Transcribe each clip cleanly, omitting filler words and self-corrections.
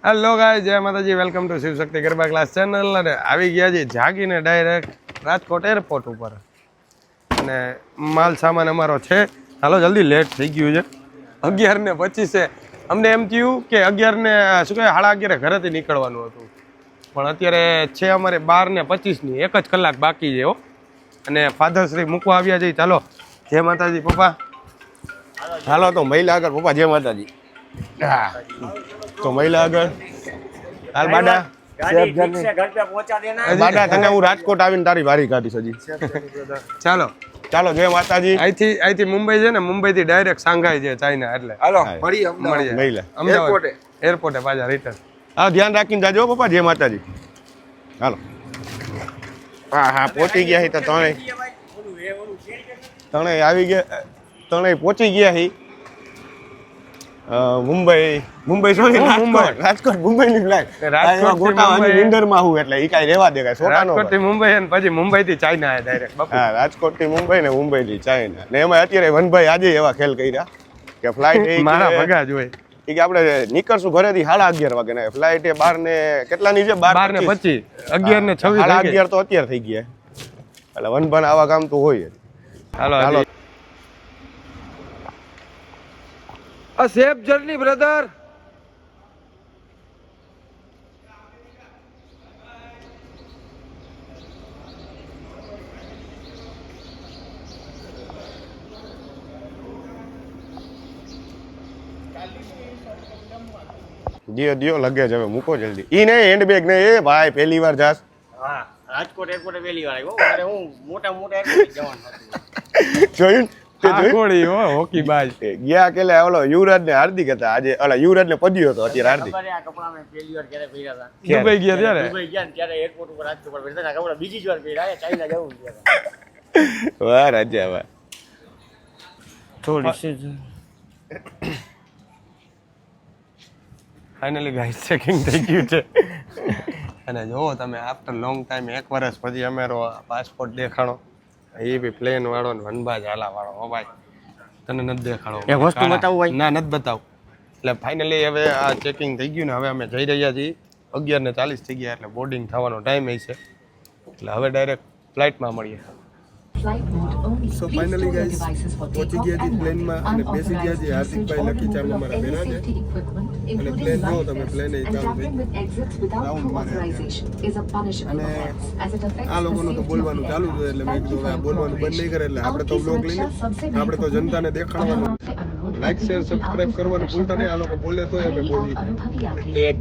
Hello guys, જય માતાજી, welcome to Shiv Shakti garba class channel. અને આવી ગયા છે જાગીને ડાયરેક્ટ રાજકોટ એરપોર્ટ ઉપર, અને માલ સામાન અમારો છે. હાલો જલ્દી, લેટ થઈ ગયું છે. 11:25 છે. અમને એમ થયું કે 11 ને શું કહે 11:30 ઘરેથી નીકળવાનું હતું, પણ અત્યારે છે અમારે 12:25 એક જ કલાક બાકી છે. અને ફાધરશ્રી મૂકવા આવ્યા છે. ચાલો, જય માતાજી પપ્પા. હાલો તો મહિલા આગળ પપ્પા, જય માતાજી. હા તો મહિલા આગળ હાલ બાડા. બાડા તને હું રાજકોટ આવીને તારી વારી કાઢીશ હજી. ચાલો ચાલો, જય માતાજી. અહીંથી મુંબઈ છે ને, મુંબઈ થી ડાયરેક્ટ સાંઘાઈ છે ચાઇના, એટલે હાલો મળીએ અમદાવાદ એરપોર્ટે પાછા રિટર્ન. હા, ધ્યાન રાખીને જાજો પપ્પા. જય માતાજી. હાલો. હા હા, પહોંચી ગયા તો ત્રણેય આવી ગયા, ત્રણેય પહોંચી ગયા હી મુંબઈ સોરી રાજકોટ મુંબઈ ની ફ્લાઇટ. રાજકોટ નિંદર માં હું એટલે ઈ કાઈ રેવા દે કાઈ સોટાનો. રાજકોટ થી મુંબઈ અને પછી મુંબઈ થી ચાઇના આ ડાયરેક્ટ. હા, રાજકોટ થી મુંબઈ ને મુંબઈ થી ચાઇના. ને એમાં અત્યારે વનભાઈ આજે એવા ખેલ કર્યા કે ફ્લાઇટ એ મારા ભગા જ હોય એ કે આપણે નીકળશું ઘરેથી 11:30 વાગે ને ફ્લાઇટ એ 12 ને કેટલાની છે 12:25 11:26 11:30 તો અત્યારે થઈ ગયા. એટલે વનભાઈ આવા કામ તો હોય. હાલો હાલો. A safe journey, brother. દિયો લગેજ હવે મૂકો જલ્દી. ઈ નહીં હેન્ડબેગ નહીં. એ ભાઈ પહેલી વાર જાસ? હા, રાજકોટ એરપોર્ટે પહેલી વાર આવ્યો. મારે હું મોટા એરપોર્ટ જવાનું જોયું હતું. હોકી બાજ ગયા કે ઓલો યુવરાજ ને હાર્દિક હતા. આજે ઓલા યુવરાજ ને પદ્યો હતો, અત્યારે હાર્દિક. આ કપડા મેં પહેલી વાર ક્યારે પહેર્યા હતા? દુબઈ ગયા ત્યારે. દુબઈ ગયા ત્યારે એરપોર્ટ ઉપર રાજકોટ પર પહેરતા કપડા બીજી જ વાર પહેર્યા. ચાઇના જવું છે. વાહ રાજા વાહ. થોડી ફાઇનલી ગાઈસ ચેકિંગ થઈ ગયું છે. અને જોવો તમે, આફ્ટર લોંગ ટાઈમ 1 વર્ષ પછી અમારો પાસપોર્ટ દેખાણો. એ બી પ્લેન વાળો ને વનબાજ હાલા વાળો. હો ભાઈ, તને નથી દેખાડો. એક વસ્તુ બતાવું ભાઈ? ના, નથી બતાવું. એટલે ફાઇનલી હવે આ ચેકિંગ થઈ ગયું ને હવે અમે જઈ રહ્યા છીએ. 11:40 થઈ ગયા, એટલે બોર્ડિંગ થવાનો ટાઈમ હશે. એટલે હવે ડાયરેક્ટ ફ્લાઇટમાં મળીએ. સો ફાઇનલી ગાઈસ પહોંચી ગયા છીએ પ્લેનમાં અને બેસી ગયા છીએ. હાર્દિકભાઈ લકી ચામ અમારા બેના છે. અને પ્લેન જો તમે, પ્લેન એ ચાલુ થઈ ગયું રાઉન્ડ મારે. અને આ લોકોનું તો બોલવાનું ચાલુ છે, એટલે મેં કીધું આ બોલવાનું બંધ નહીં કરે. એટલે આપણે તો બ્લોગ લઈને આપણે તો જનતાને દેખાડવાનું. લાઈક શેર સબસ્ક્રાઇબ કરવાનું ભૂલતા નહીં. આ લોકો બોલે તો અમે બોલીએ. એક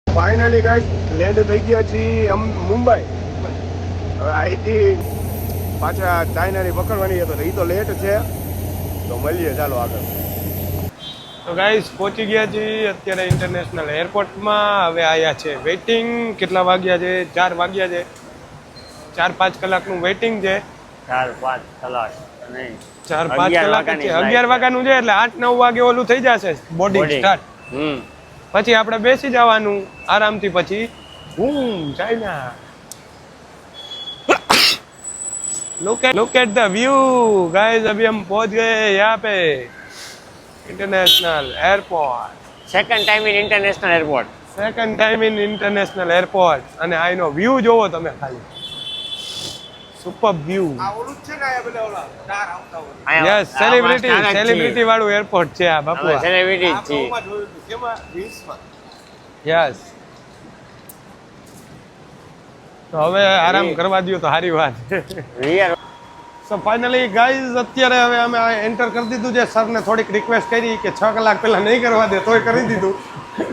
ફાઇનલી ગાઈસ લેન્ડ થઈ ગયા છીએ મુંબઈ. હવે અહીંથી પાછા ચાઇનાની પકડવાની હતો, એ તો લેટ છે. તો મળીએ, ચાલો આગળ. તો ગાઈસ પહોંચી ગયા છીએ અત્યારે ઇન્ટરનેશનલ એરપોર્ટમાં. હવે આવ્યા છે વેઇટિંગ. કેટલા વાગ્યા છે? 4 વાગ્યા છે. 4-5 કલાકનું વેઇટિંગ છે. 4-5 કલાક નહીં, 4-5 કલાક છે. 11 વાગ્યાનું છે, એટલે 8-9 વાગે ઓલું થઈ જશે બોર્ડિંગ સ્ટાર્ટ. પછી આપણે બેસી જવાનું આરામથી. પછી China. look at the view guys. अभी हम पहुंच गए यहाँ पे international airport. Second time in international airport. Second time in international airport. અને આનો વ્યૂ જોવો તમે ખાલી. Super view. આ ઓલું છે ને આ પેલા ઓલા સ્ટાર આવતા હોય. યસ, સેલિબ્રિટી વાળું એરપોર્ટ છે આ બાપુ. સેલિબ્રિટી છે. કેમાં રીલ્સમાં. યસ. તો હવે આરામ કરવા દો તો સારી વાત. યાર સો ફાઇનલી ગાઈઝ અત્યારે હવે અમે એન્ટર કરી દીધું છે. સરને થોડીક રિક્વેસ્ટ કરી કે 6 કલાક પહેલા નહીં કરવા દે તોય કરી દીધું.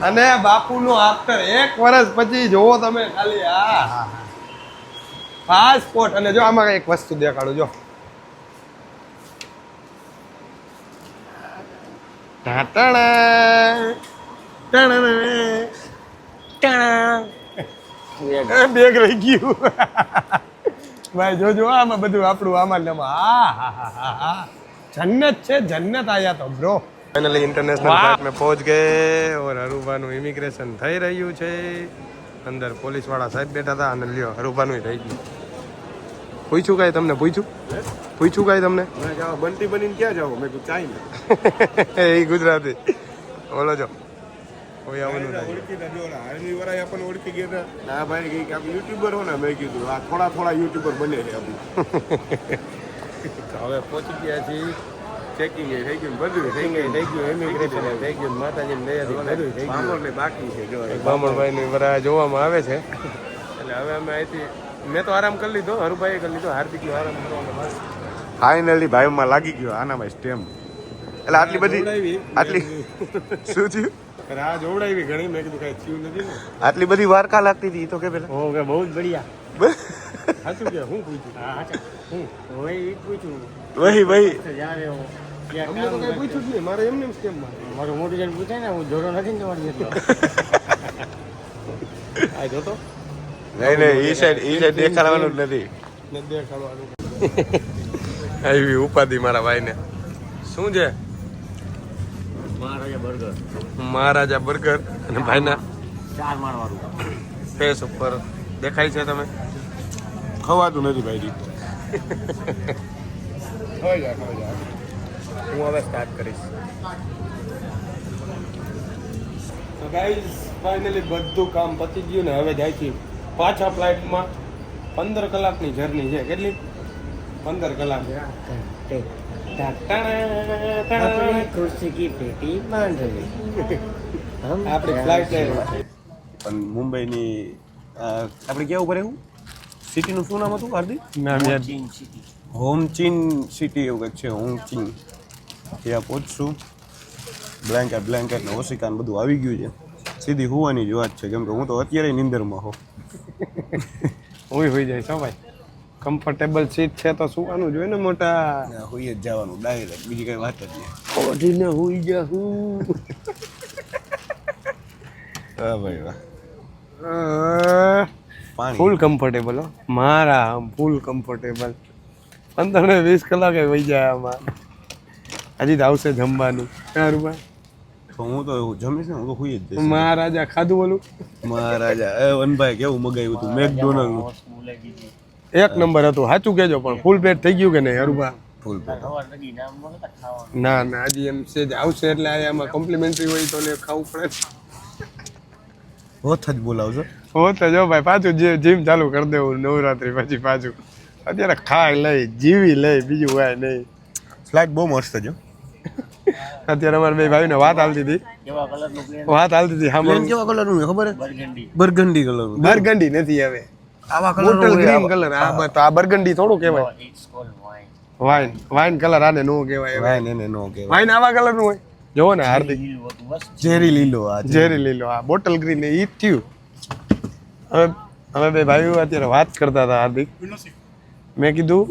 અને બાપુનું આફ્ટર 1 વર્ષ પછી જોવો તમે ખાલી પાસપોર્ટ. અને જો આમાં એક વસ્તુ દેખાડું જો બેગ રહી ગયું. ભાઈ જોજો આમાં બધું આપણું આમાં ને આમાં. હા જન્નત છે, જન્નત આયા તો બ્રો. ફાઇનલી ઇન્ટરનેશનલ ફ્લાઇટ में पहुंच गए और હરુભાનું ઇમિગ્રેશન થઈ રહ્યું છે. અંદર પોલીસ વાળા સાહેબ બેઠા હતા અને લ્યો હરુભાનું થઈ ગયું. પૂછ્યું કાંઈ તમને? પૂછ્યું કાંઈ તમને? બંટી બનીને ક્યાં જાવ? મેં કીધું ચાઈને. એ ગુજરાતી બોલો છો. કોઈ આવવાનું થાય ઓળખીતા જો આર્મી વાળા આપણને ઓળખી ગયા હતા. ના ભાઈ કઈ આપણે યુટ્યુબર હો ને. મેં કીધું આ થોડા યુટ્યુબર બને છે આપણે. હવે પહોંચી ગયા છીએ. ચેકિંગ એ થઈ ગયું, બધું થઈ ગયું, ઇમિગ્રેશન થઈ ગયું, માતાજીને દયાથી બધું થઈ ગયું. બામણને બાકી છે જો. બામણભાઈની વરા જોવામાં આવે છે. એટલે હવે અમે અહીંથી મેં તો આરામ કરી લીધો, હરુભાઈએ કરી લીધો, હાર્દિકનો આરામ કરવાનો બસ. ફાઇનલી ભાઈમાં લાગી ગયો આનામાં સ્ટેમ. એટલે આટલી બધી શું થયું? આ જોવડાવી ઘણી. મેં કીધું કાંઈ થયું નથી ને. આટલી બધી વાર કા લાગતી હતી તો કે પેલા હો કે બહુ જ બઢિયા. સાચું કે હું પૂછ્યું? હા હાચા. હવે ઈ પૂછું વહી જ્યારે હું અમને તો કાંઈ પૂછ્યું જ નહીં. મારે એમને એમ સ્કેમમાં મારું મોટું જણ પૂછે ને હું જોડો નથી ને તમારી જેટલો. આ જોતો નહીં ઈ સાઈડ દેખાડવાનું જ નથી. ને દેખાડવાનું આવી ઉપાધિ મારા ભાઈને. શું છે? મહારાજા બર્ગર અને ભાઈના 4 માળવાળું ફેસ ઉપર દેખાય છે. તમે ખવાતું નથી ભાઈ. હું હવે સ્ટાર્ટ કરીશ. ગાઈઝ ફાઇનલી બધું કામ પતી ગયું ને હવે જાય છે પાછા ફ્લાઇટમાં. 15 કલાકની જર્ની છે. કેટલી? 15 કલાક. अपनी कुर्सी की पेटी बांध ली. આપણી ફ્લાઇટ પણ મુંબઈની આપણે ક્યાં ઉપર એવું સિટીનું શું નામ હતું હાર્દિક? નામ યાદ चीन सिटी. હોમચીન સિટી એવું કંઈક છે. હોમચીન ત્યાં પહોંચશું. બ્લેન્કેટ ને ઓશિકા ને બધું આવી ગયું છે. સીધી હોવાની જ વાત છે કેમ કે હું તો અત્યારે નીંદરમાં હોઉં. હું હોઈ જાય છો ભાઈ. કમ્ફર્ટેબલ સીટ છે તો સુવાનું જોઈએ ને મોટા. હોઈ જ જવાનું ડાયરેક્ટ, બીજી કઈ વાત જ નહીં. ઓઢીને હોઈ જા હું. હા ભાઈ વાહ. પાણી ફૂલ કમ્ફર્ટેબલ હો મારા. ફૂલ કમ્ફર્ટેબલ. 15 ને 20 કલાકે વહી જાય આમાં. હજી તો આવશે જમવાનું. સારું ભાઈ તો હું તો જમીશ ને હું તો હોઈ જ જઈશ. મહારાજા ખાધું બોલું. મહારાજા વનભાઈ કેવું મગાવ્યું હતું? મેકડોનાલ્ડ. એક નંબર હતું. સાચું કહેજો પણ ફૂલ પેટ થઈ ગયું કે નહીં હરુભા? ફૂલ ના ના હજી એમ છે જ આવશે એટલે આમાં કોમ્પ્લિમેન્ટરી હોય તો ખાવું પડે. હોત જ બોલાવજો. હો તો જો ભાઈ પાછું જીમ ચાલુ કરી દેવું નવરાત્રી પછી પાછું. અત્યારે ખાઈ લઈ જીવી લઈ બીજું હોય નહીં. ફ્લાઇટ બહુ મસ્ત છે. અત્યારે અમારા બે ભાઈને વાત હાલતી હતી. કેવા કલરનું પ્લેન? વાત હાલતી હતી પ્લેન કેવા કલરનું છે ખબર છે? બરગંડી. બરગંડી કલરનું. બરગંડી નથી હવે આવા બોટલ ગ્રીન કલર. આ બરગંડી થોડું કહેવાય. It's called wine. Wine colour આને નો કહેવાય. વાઈન એને નો કહેવાય. વાઇન આવા કલરનું હોય. જોવો ને હાર્દિક. લીલું હતું બસ. ઝેરી લીલો આ ઝેરી લીલો. આ બોટલ ગ્રીન એ જ થયું. હવે અમે બે ભાઈઓ અત્યારે વાત કરતા હતા હાર્દિક. મેં કીધું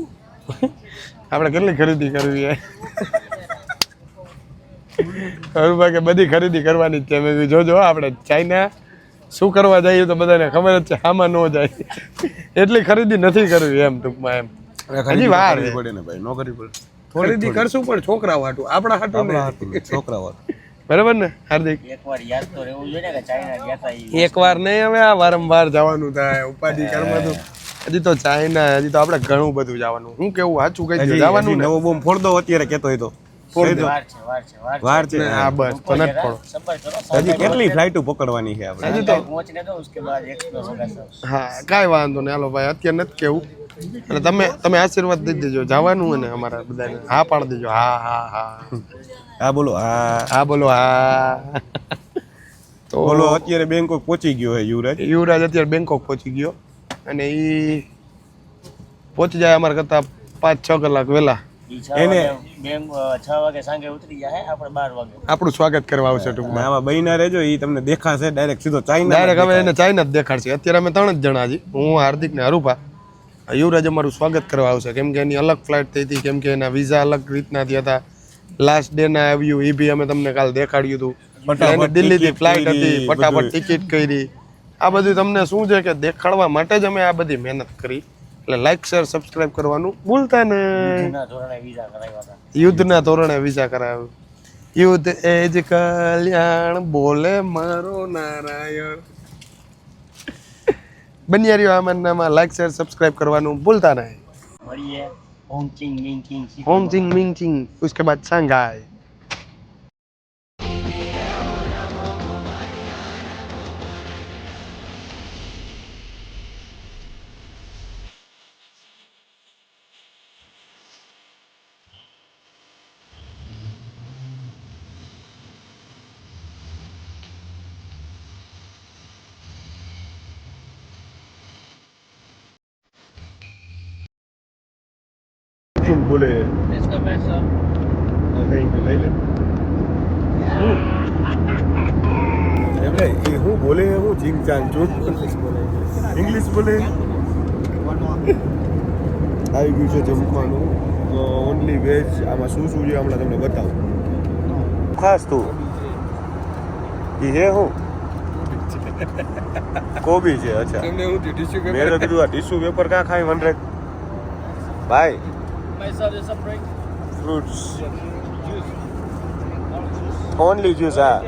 આપણે કેટલી ખરીદી કરવી છે? હરુભા કે બધી ખરીદી કરવાની જ છે. મેં કીધું જોજો આપણે ચાઇના શું કરવા જઈએ તો બધાને ખબર જ છે આમાં ન જાય. એટલી ખરીદી નથી કરવી એમ ટૂંકમાં એમ. હજી વાર છે. પડે ને ભાઈ, નો કરવી પડે. ખરીદી કરશું પણ છોકરા વાટું આપણા હાટું નહીં. છોકરા વાત બરાબર ને હાર્દિક? એકવાર યાદ તો રહેવું જોઈએ ને કે ચાઇના ગયા તા ઈ. એક વાર નહીં હવે આ વારંવાર જવાનું થાય. ઉપાધિ કર્મ તો હજી તો ચાઇના હજી તો આપણે ઘણું બધું જવાનું. હું કેવું સાચું કઈ જવાનું ને નવો બોમ્બ ફોડ દો અત્યારે કેતો હોય તો. વાર છે. હા બસ તો નથી પડો. સબર કરો. હજી કેટલી ફ્લાઇટો પકડવાની છે આપણે? હજી તો પહોંચને દો उसके बाद एक्सप्लोर होगा सब. હા કાંઈ વાંધો નહીં. હાલો ભાઈ અત્યારે નથી કેવું. અને તમે આશીર્વાદ દઈ દેજો જવાનું હોય ને અમારા બધાને. હા પાડી દેજો. હા હા હા હા બોલો. હા હા બોલો હા. તો બોલો અત્યારે બેંકોક પહોંચી ગયો છે યુવરાજ. યુવરાજ અત્યારે બેંકોક પહોંચી ગયો. અને એ પહોંચી જાય અમારા કરતાં 5-6 કલાક વહેલા. ઈ એને- 6 વાગે સાંજે ઉતરી જાય આપણે 12 વાગે. આપણું સ્વાગત કરવા આવશે અને ટૂંકમાં. આમાં બહીના રહેજો એ તમને દેખાશે ડાયરેક્ટ સીધો ચાઇના ડાયરેક્ટ હવે એને ચાઇના જ દેખાડશે. અત્યારે અમે 3 જ જણા હજી, હું, હાર્દિક ને અરુપા. યુવરાજ અમારું સ્વાગત કરવા આવશે કેમ કે એની અલગ ફ્લાઇટ થઈ હતી, કેમ કે એના વિઝા અલગ રીતના થયા હતા. લાસ્ટ ડે ના આવ્યું એ બી અમે તમને કાલ દેખાડ્યું હતું. ફટાફટ એની દિલ્હીથી ticket ફ્લાઇટ કરી, હતી, ફટાફટ બધું. ટિકિટ કરી. આ બધું તમને શું છે કે દેખાડવા માટે જ અમે આ બધી મહેનત કરી. એટલે લાઈક શેર સબસ્ક્રાઇબ કરવાનું ભૂલતા નહીં. જૂના ધોરણે વિઝા કરાવ્યા હતા. યુદ્ધના ધોરણે વિઝા કરાવ્યું. યુદ્ધ એ જ કલ્યાણ બોલે મારો નારાયણ. બન્યા રહ્યો આમાં લાઈક શેર સબસ્ક્રાઇબ કરવાનું ભૂલતા નહીં. મળીએ હોંગ ચિંગ મિંગ ચિંગ હોંગ ચિંગ મિંગ ચિંગ उसके बाद शंघाई. બોલે इसका पैसा એમને એ હું બોલે હું ચીંગ ચાંગ છું ઇંગ્લિશ બોલે આવી ગયું છે જમવાનું ઓનલી વેજ આમાં શું શું છે હમણાં તમને બતાવું ખાસ તું એ હે હું કોબી છે અચ્છા મેં તો કીધું આ ટીશ્યુ પેપર કાં ખાઈ વનરેક ભાઈ ફ્રૂટ્સ ઓનલી જ્યુસ હા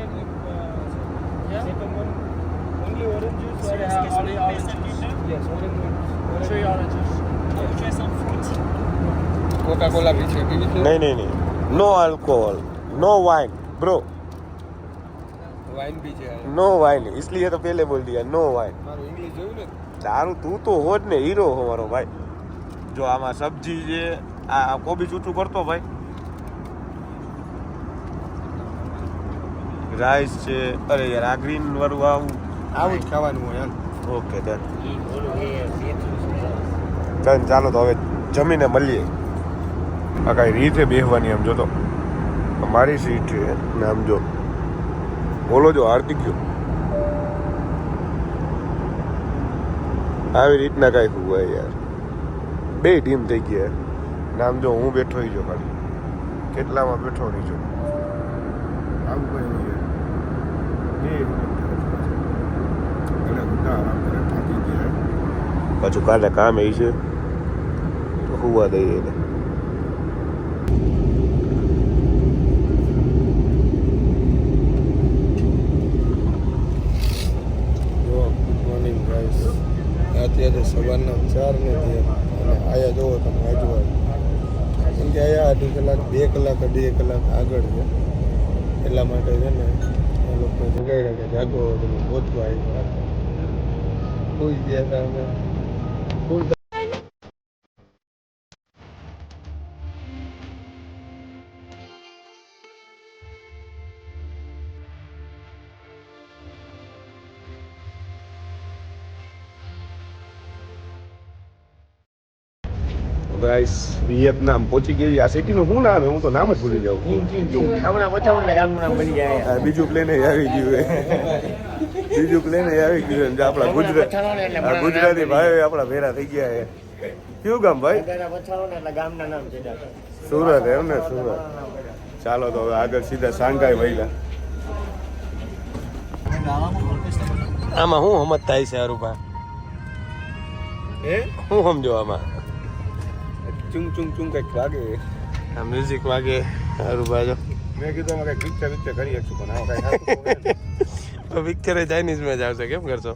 કોકા કોલા भी છે પીવી છે नहीं नहीं नहीं no alcohol no wine bro wine भी છે नो वाइन इसलिए तो पहले बोल दिया नो वाइन મારું ઇંગ્લિશ જોયું ને दारू तू तो हो જ ને હીરો હો મારો ભાઈ જો આમાં સબ્જી છે આ કોબી ચૂચું કરતો ભાઈ રાઈસ છે અરે યાર આ ગ્રીન વાળું આવું આવું જ ખાવાનું હોય એમ. ઓકે ડન ઈ બોલું એ ડન ચાલો તો હવે જમીને મળીએ આ કાંઈ રીત છે બેસવાની આમ જો તો મારી સીટ છે ને આમ જો બોલો જો હાર્દિક જો આવી રીતના કાંઈક હોય યાર બે ટીમ થઈ ગયા નામ જો હું બેઠો જો ખાલી કેટલામાં બેઠો નહીં જો આવું કઈ હોય પાછું કાલે કામ એ છે તો હુવા દઈએ એને ગુડ મોર્નિંગ ગાઈસ. અત્યારે સવારના 4 ને અને આયા જોવો તમે આજુબાજુ કેમ કે આયા 2.5 કલાક 2 કલાક 2.5 કલાક આગળ છે એટલા માટે છે ને એ લોકો જગાડ્યા કે જાગો તમે પહોંચવા આવ્યા કોઈ ગયા હતા અમે ફૂલ. ગાઈસ વિયેતનામ પહોંચી ગઈ આ સિટીનું શું નામ છે હું તો નામ જ ભૂલી જાઉં હમણાં પછાડ ગામનું નામ બની જાય આ બીજું પ્લેન આવી ગયું છે બીજું પ્લેન આવી ગયું છે આપણા ગુજરાતી ભાઈ આપણા ભેરા થઈ ગયા છે કયું ગામ ભાઈ પછાડો ને એટલે ગામના નામ છે સુરત એમ ને સુરત ચાલો તો હવે આગળ સીધા શાંઘાઈ વહેલા આમાં શું સમજ થાય છે અરુભા? હે શું સમજો આમાં? ચુંગ ચુંગ ચુંગ કંઈક વાગે આ મ્યુઝિક વાગે અરુભા જો. મેં કીધું અમે કંઈક પિક્ચર કરી શકશું પણ આમાં કંઈ પિક્ચરે ચાઇનીઝમાં જ આવશે, કેમ કરશો?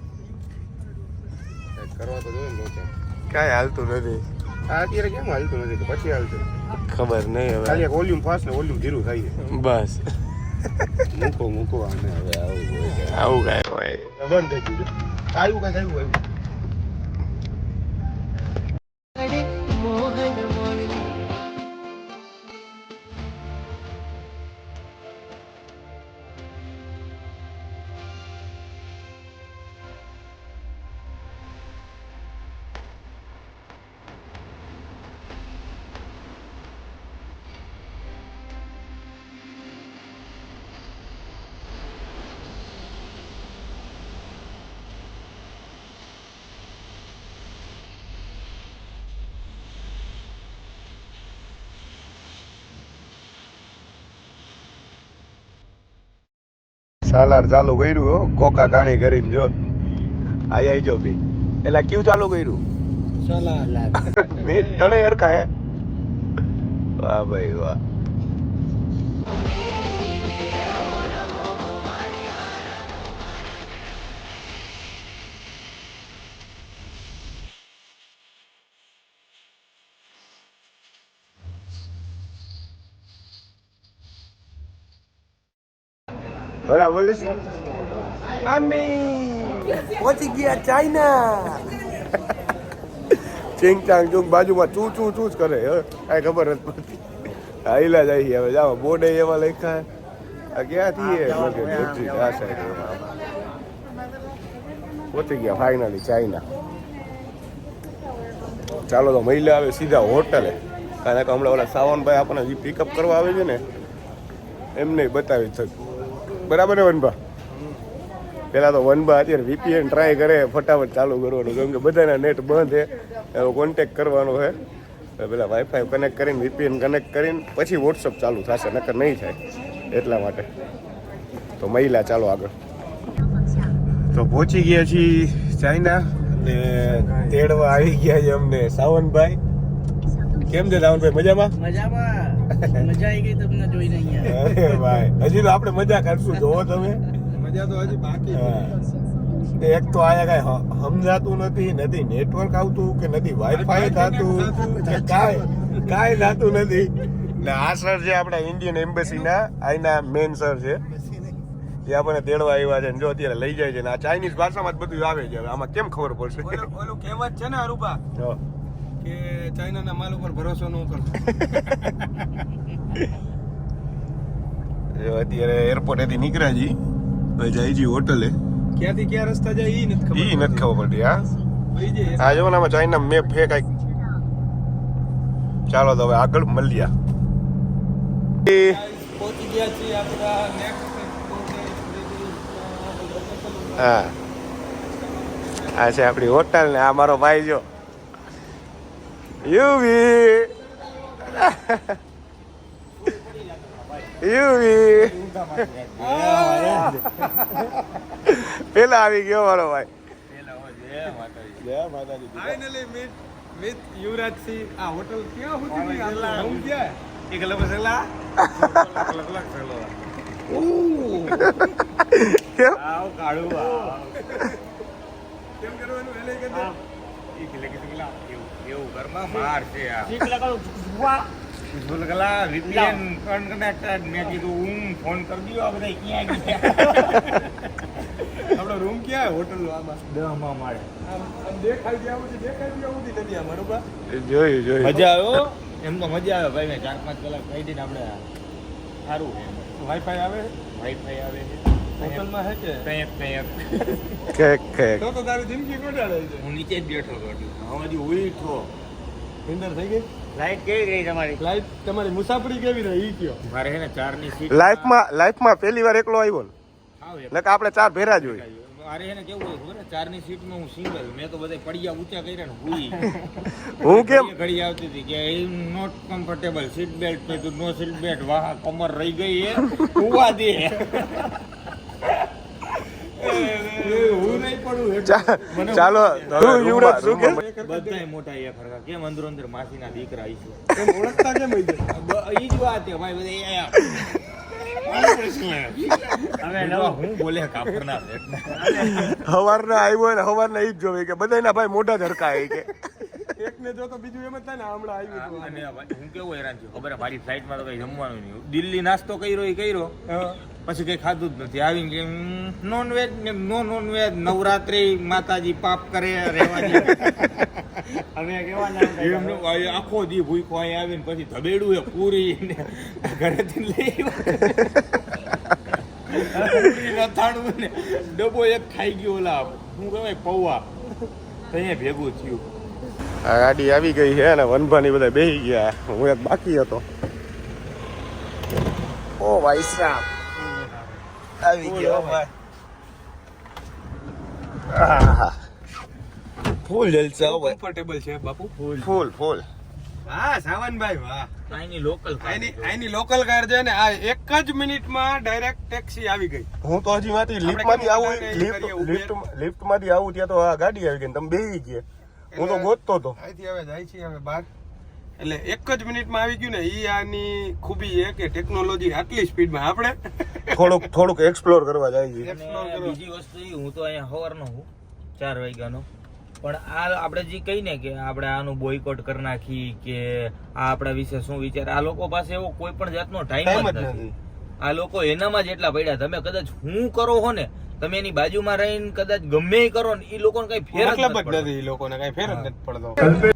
કરવા તો જોઈએ ને લોચા કાંઈ હાલતું નથી. આ અત્યારે કેમ હાલતું નથી તો પછી હાલશે ખબર નહીં હવે. ખાલી એક વોલ્યુમ ફાસ્ટ ને વોલ્યુમ ધીરું થાય છે બસ મૂકો આને હવે આવું હોય આવું કાંઈ હોય. બંધ થઈ ગયું આવ્યું કાંઈ થયું આવ્યું સાલાર ચાલુ કર્યું હો કોકા કાણી કરીને જો આઈ જો ભી એલા કેવું ચાલુ કર્યું મેં તને હરખા હે વાહ ભાઈ વાહ Hola, બોલીશ અમે પહોંચી ગયા ચાઇના ચિંગ ચાંગ ચૂંગ બાજુમાં ચૂ ચૂ ચૂ જ કરે કાંઈ ખબર જ પડતી હાઈલા જાય હવે જાઓ બોર્ડે એવા લખ્યા આ ક્યાંથી આ સાઈડ પહોંચી ગયા ફાઇનલી ચાઇના ચાલો તો મહિલા આવે સીધા હોટલે કારણ કે હમણાં ઓલા સાવનભાઈ આપણને જે પિકઅપ કરવા આવે છે ને એમને બતાવી શકું બરાબર ને વનભા પેલા તો વનભા અત્યારે VPN ટ્રાય કરે ફટાફટ ચાલુ કરવાનું કેમ કે બધાના નેટ બંધ છે એનો કોન્ટેક્ટ કરવાનો છે પેલા વાઈફાઈ કનેક્ટ કરીને VPN કનેક્ટ કરીને પછી વોટ્સઅપ ચાલુ થશે નકર નહીં થાય એટલા માટે તો મહિલા ચાલો આગળ તો પહોંચી ગયા છીએ ચાઇના ને તેડવા આવી ગયા છે અમને સાવનભાઈ કેમ છે સાવનભાઈ મજામાં મજા આવી ગઈ તમને જોઈને અહીંયા અરે ભાઈ હજી તો આપણે મજા કરશું જોવો તમે મજા તો હજી બાકી એક તો આયા કઈ સમજાતું નથી નેટવર્ક આવતું કે નથી વાઈફાઈ થતું કે કાંઈ થતું નથી ને આ સર છે આપણા ઇન્ડિયન એમ્બેસીના અહીંના મેન સર છે એ આપણને તેડવા આવ્યા છે જો અત્યારે લઈ જાય છે ને આ ચાઇનીઝ ભાષામાં જ બધું આવે છે આમાં કેમ ખબર પડશે ઓલું કહેવત છે ને અરુબા કે ચાઇનાના માલ ઉપર ભરોસો ન કરતો અત્યારે એરપોર્ટેથી નીકળ્યા જી હવે જાય જી હોટલે ક્યાંથી ક્યાં રસ્તા જાય ઈ નથી ઈ નથી ખબર પડતી હા ભાઈ જે આ જો ને આમાં ચાઇના મેપ છે કાંઈક ચાલો તો હવે આગળ મળ્યા પહોંચી ગયા છીએ આપણા હા આ છે આપણી હોટલ ને આ મારો ભાઈ જો યુવી પેલા આવી ગયો મારો ભાઈ finally meet with Yuvraj Singh આ હોટલ ક્યાં સુધી હું ક્યાં એક લબસલા કેમ આવ કાળું કેમ કરવાનું એલે કે એવું ઘરમાં માર છે આ ઠીક લગાડું ભૂલગલા VPN કનેક્ટેડ મેં કીધું હું ફોન કરી દયો આ બધા ક્યાં ગયા આપણો રૂમ ક્યાં હોટલ આમાં 10 માં માળે આમ દેખાઈ ગયા નથી નથી આ બરોબર જોયું મજા આવ્યો એમ તો મજા આવે ભાઈ મેં 4-5 કલાક કહી દઈને આપણે સારું વાઈફાઈ આવે વાઈફાઈ આવે છે હોટલમાં હે કે કેક તો તારી જિંદગી કોડાડે છે હું નીચે જ બેઠો હતો હવાજી ઉઠો અંદર થઈ ગઈ લાઈટ કેવી ગઈ તમારી ફ્લાઇટ તમારી મુસાફરી કેવી રહી ઈ કયો મારે છે ને 4 ની સીટ લાઈફમાં પહેલી વાર એકલો આવ્યો ને નકર આપણે 4 ભેરા જ હોય મારે છે ને કેવું હોય ખબર 4 ની સીટમાં હું સિંગલ મેં તો બધા પડિયા ઊંચા કર્યા ને હુઈ હું કેમ ઘડી આવતી હતી કે નોટ કમ્ફર્ટેબલ સીટ બેલ્ટ પે નો સીટ બેલ્ટ વાહ કમર રહી ગઈ હે હુવા દે હું નહીં પડું ચાલો યુવરાજ શું કે બધાય મોટા એ ફરકા કેમ અંદરો અંદર માસીના દીકરા આવીશું કેમ ઓળખતા કેમ હોય છે ઈ જ વાત છે ભાઈ બધા હવે નવા હું બોલે કાપરના હવારના આવ્યો ને હવારના ઈ જ જોવે કે બધાના ભાઈ મોઢા ધરકા કે એકને જો તો બીજું એમ જ થાય ને હમણાં આવ્યું અને હું કેવું હેરાન છું ખબર મારી ફ્લાઇટમાં તો કઈ જમવાનું નહીં દિલ્હી નાસ્તો કર્યો એ કર્યો પછી કઈ ખાધું જ નથી આવીને નોનવેજ ને નોનવેજ નવરાત્રી માતાજી પાપ કરે રેવાની અમે કેવા આખો દી ભૂખો અહીં આવીને પછી ધબેડું એ પૂરી ને ઘરેથી લઈ અથાણું ને ડબ્બો એક ખાઈ ગયો ઓલા શું કહેવાય પૌવા અહીંયા ભેગું થયું આ ગાડી આવી ગઈ છે ને વનભાની બધા બેસી ગયા હું એક બાકી હતો ઓ ભાઈ સાહેબ આવી ગયો ભાઈ ફૂલ જલસા હો ભાઈ કમ્ફર્ટેબલ છે બાપુ ફૂલ હા સાવનભાઈ વાહ. આની લોકલ આની લોકલ કાર છે ને આ એક જ મિનિટમાં ડાયરેક્ટ ટેક્સી આવી ગઈ. હું તો હજી માંથી લિફ્ટમાંથી આવું લિફ્ટમાંથી આવું ત્યાં તો આ ગાડી આવી ગઈ ને તમે બેસી ગયા. હું તો ગોતતો હતો. અહીંથી હવે જાય છે હવે બહાર એટલે એક જ મિનિટમાં આવી ગયું ને ઈ આની ખૂબી છે કે ટેકનોલોજી આટલી સ્પીડમાં આપણે થોડુંક એક્સપ્લોર કરવા જાય છે. અને બીજી વસ્તુ એ, હું તો અહીંયા સવારનો હું 4 વાગ્યાનો, પણ આ આપણે જે કહી ને કે આપણે આનું બોયકોટ કરી નાખી કે આ આપણા વિશે શું વિચાર, આ લોકો પાસે એવો કોઈ પણ જાતનો ટાઈમ જ નથી. આ લોકો એનામાં જ એટલા પડ્યા. તમે કદાચ હું કરો હો ને, તમે એની બાજુમાં રહીને કદાચ ગમે એ કરો ને, એ લોકોને કઈ ફેર મતલબ જ નથી. એ લોકોને કઈ ફેર જ નથી પડતો.